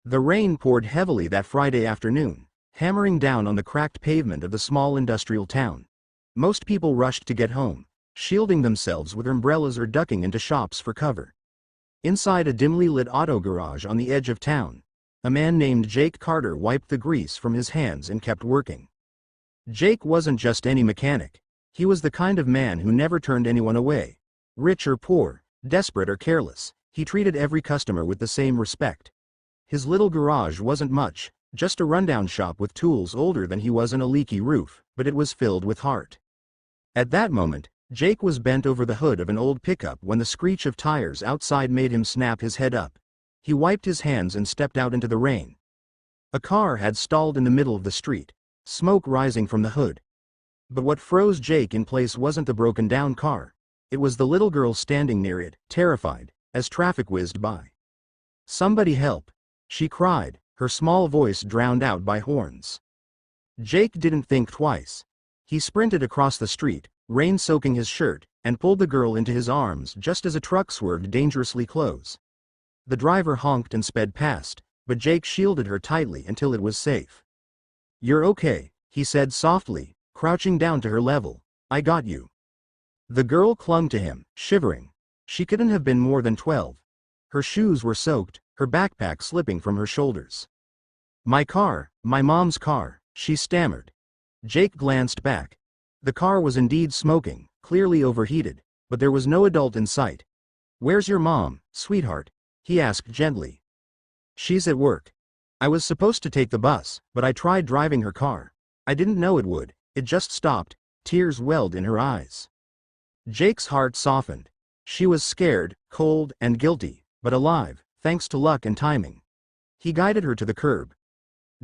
The rain poured heavily that Friday afternoon, hammering down on the cracked pavement of the small industrial town. Most people rushed to get home, shielding themselves with umbrellas or ducking into shops for cover. Inside a dimly lit auto garage on the edge of town, a man named Jake Carter wiped the grease from his hands and kept working. Jake wasn't just any mechanic. He was the kind of man who never turned anyone away. Rich or poor, desperate or careless, he treated every customer with the same respect. His little garage wasn't much, just a rundown shop with tools older than he was and a leaky roof, but it was filled with heart. At that moment, Jake was bent over the hood of an old pickup when the screech of tires outside made him snap his head up. He wiped his hands and stepped out into the rain. A car had stalled in the middle of the street, smoke rising from the hood. But what froze Jake in place wasn't the broken-down car. It was the little girl standing near it, terrified, as traffic whizzed by. "Somebody help!" she cried, her small voice drowned out by horns. Jake didn't think twice. He sprinted across the street, rain soaking his shirt, and pulled the girl into his arms just as a truck swerved dangerously close. The driver honked and sped past, but Jake shielded her tightly until it was safe. "You're okay," he said softly, crouching down to her level. "I got you." The girl clung to him, shivering. She couldn't have been more than 12. Her shoes were soaked, her backpack slipping from her shoulders. "My car, my mom's car," she stammered. Jake glanced back. The car was indeed smoking, clearly overheated, but there was no adult in sight. "Where's your mom, sweetheart?" he asked gently. "She's at work. I was supposed to take the bus, but I tried driving her car. I didn't know it would. It just stopped." Tears welled in her eyes. Jake's heart softened. She was scared, cold, and guilty, but alive, thanks to luck and timing. He guided her to the curb.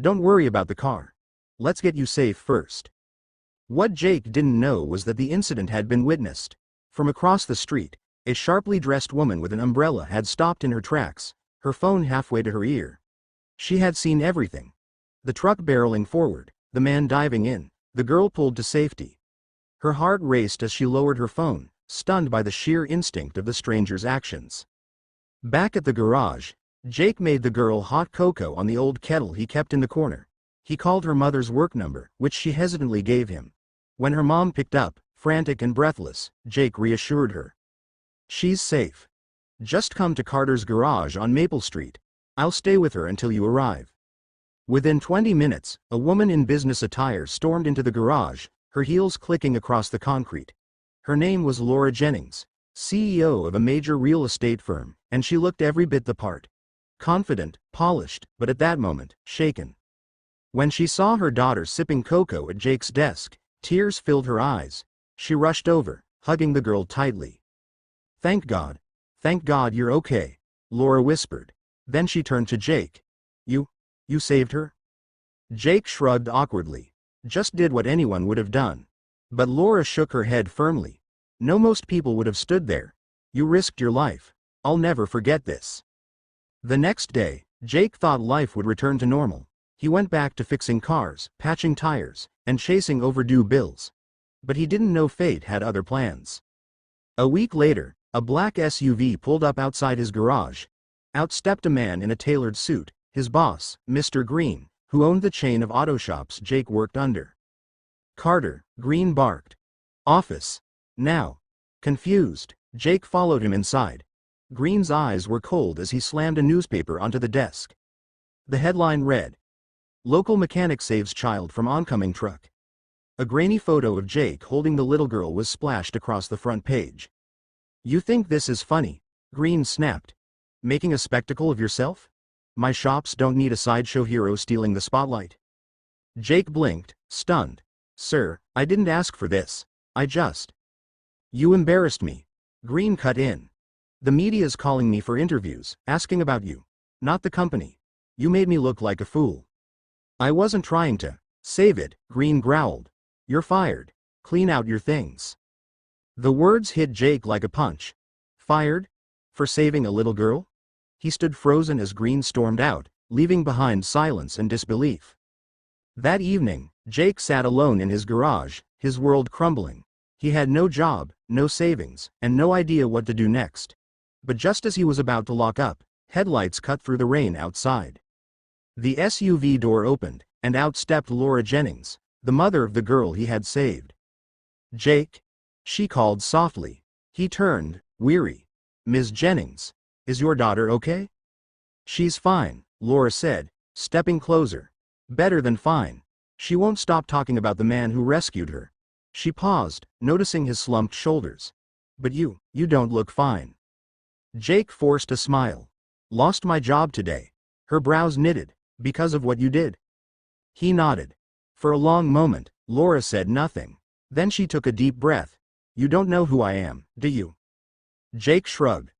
"Don't worry about the car. Let's get you safe first." What Jake didn't know was that the incident had been witnessed. From across the street, a sharply dressed woman with an umbrella had stopped in her tracks, her phone halfway to her ear. She had seen everything. The truck barreling forward, the man diving in, the girl pulled to safety. Her heart raced as she lowered her phone, stunned by the sheer instinct of the stranger's actions. Back at the garage, Jake made the girl hot cocoa on the old kettle he kept in the corner. He called her mother's work number, which she hesitantly gave him. When her mom picked up, frantic and breathless, Jake reassured her. "She's safe. Just come to Carter's garage on Maple Street. I'll stay with her until you arrive." Within 20 minutes, a woman in business attire stormed into the garage, her heels clicking across the concrete. Her name was Laura Jennings, CEO of a major real estate firm, and she looked every bit the part. Confident, polished, but at that moment, shaken. When she saw her daughter sipping cocoa at Jake's desk, tears filled her eyes. She rushed over, hugging the girl tightly. Thank God you're okay," Laura whispered. Then she turned to Jake. You saved her?" Jake shrugged awkwardly. "Just did what anyone would have done." But Laura shook her head firmly. "No, most people would have stood there. You risked your life. I'll never forget this." The next day, Jake thought life would return to normal. He went back to fixing cars, patching tires, and chasing overdue bills. But he didn't know fate had other plans. A week later, a black SUV pulled up outside his garage. Out stepped a man in a tailored suit, his boss, Mr. Green, who owned the chain of auto shops Jake worked under. "Carter," Green barked. "Office. Now." Confused, Jake followed him inside. Green's eyes were cold as he slammed a newspaper onto the desk. The headline read, "Local mechanic saves child from oncoming truck." A grainy photo of Jake holding the little girl was splashed across the front page. "You think this is funny?" Green snapped. "Making a spectacle of yourself? My shops don't need a sideshow hero stealing the spotlight." Jake blinked, stunned. "Sir, I didn't ask for this. I just—" "You embarrassed me." Green cut in. "The media's calling me for interviews, asking about you. Not the company. You made me look like a fool." "I wasn't trying to save it," Green growled. "You're fired. Clean out your things." The words hit Jake like a punch. Fired? For saving a little girl? He stood frozen as Green stormed out, leaving behind silence and disbelief. That evening, Jake sat alone in his garage, his world crumbling. He had no job, no savings, and no idea what to do next. But just as he was about to lock up, headlights cut through the rain outside. The SUV door opened, and out stepped Laura Jennings, the mother of the girl he had saved. "Jake?" she called softly. He turned, weary. "Ms. Jennings, is your daughter okay?" "She's fine," Laura said, stepping closer. "Better than fine. She won't stop talking about the man who rescued her." She paused, noticing his slumped shoulders. "But you don't look fine." Jake forced a smile. "Lost my job today." Her brows knitted. "Because of what you did?" He nodded. For a long moment, Laura said nothing. Then she took a deep breath. "You don't know who I am, do you?" Jake shrugged.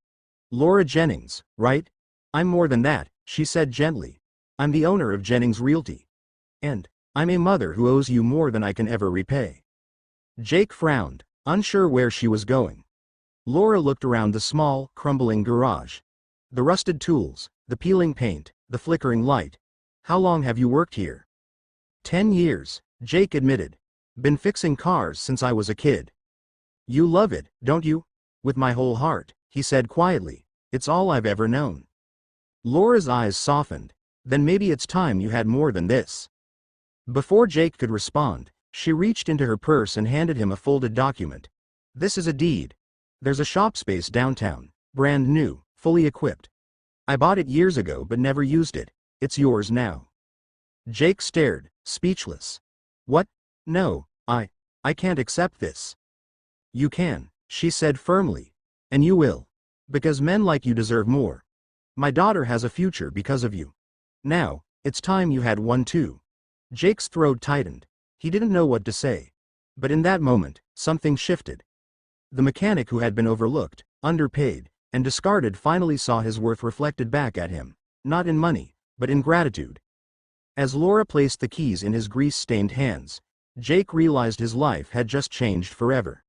"Laura Jennings, right?" "I'm more than that," she said gently. "I'm the owner of Jennings Realty. And I'm a mother who owes you more than I can ever repay." Jake frowned, unsure where she was going. Laura looked around the small, crumbling garage. The rusted tools, the peeling paint, the flickering light. "How long have you worked here?" 10 years, Jake admitted. "Been fixing cars since I was a kid." "You love it, don't you?" "With my whole heart," he said quietly. "It's all I've ever known." Laura's eyes softened. "Then maybe it's time you had more than this." Before Jake could respond, she reached into her purse and handed him a folded document. "This is a deed. There's a shop space downtown, brand new, fully equipped. I bought it years ago but never used it. It's yours now." Jake stared, speechless. "What? No, I can't accept this." "You can," she said firmly. "And you will. Because men like you deserve more. My daughter has a future because of you. Now, it's time you had one too." Jake's throat tightened. He didn't know what to say. But in that moment, something shifted. The mechanic who had been overlooked, underpaid, and discarded finally saw his worth reflected back at him. Not in money, but in gratitude. As Laura placed the keys in his grease-stained hands, Jake realized his life had just changed forever.